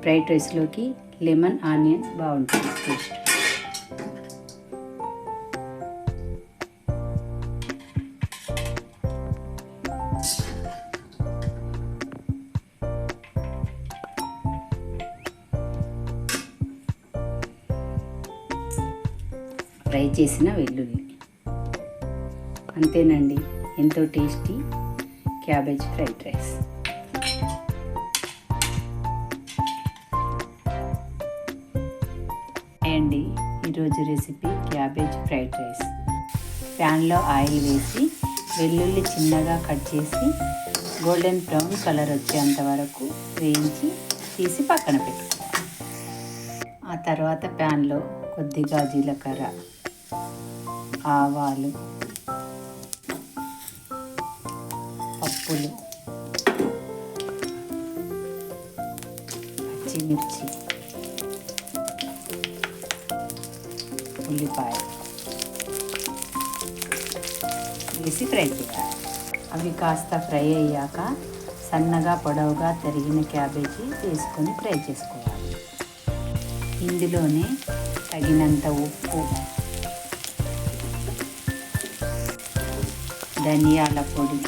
Fried రైస్లోకి lemon onion బాగుంటుంది taste. Fry చేసిన వెల్లుల్లి. అంతేనండి, ఎంతో టేస్టీ క్యాబేజ్ ఫ్రైడ్ రైస్. అండి, ఈరోజు రెసిపీ క్యాబేజ్ ఫ్రైడ్ రైస్. ప్యాన్లో ఆయిల్ వేసి వెల్లుల్లి చిన్నగా కట్ చేసి గోల్డెన్ బ్రౌన్ కలర్ వచ్చేంత వరకు వేయించి తీసి పక్కన పెట్టుకోవాలి. ఆ తర్వాత ప్యాన్లో కొద్దిగా జీలకర్ర, ఆవాలు, పప్పులు, పచ్చిమిర్చి, ఉల్లిపాయ వేసి ఫ్రై చేయాలి. అవి కాస్త ఫ్రై అయ్యాక సన్నగా పొడవుగా తరిగిన క్యాబేజీ వేసుకొని ఫ్రై చేసుకోవాలి. ఇందులోనే తగినంత ఉప్పు, ధనియాల పొడి,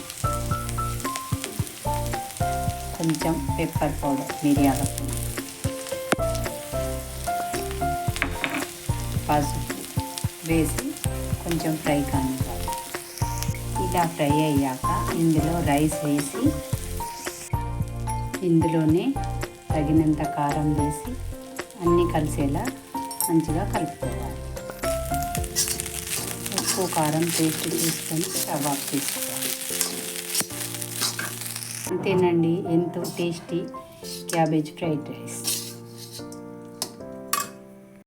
కొంచెం పెప్పర్ పౌడర్, మిరియాల పొడి, పసుపు వేసి కొంచెం ఫ్రై కానివ్వాలి. ఇలా ఫ్రై అయ్యాక ఇందులో రైస్ వేసి ఇందులోనే తగినంత కారం వేసి అన్నీ కలిసేలా మంచిగా కలుపుకోవాలి. ఉప్పు కారం పేస్ట్ తీసుకొని స్టవ్ ఆఫ్ చేసుకోవాలి. అంతేనండి, ఎంతో టేస్టీ క్యాబేజ్ ఫ్రైడ్ రైస్.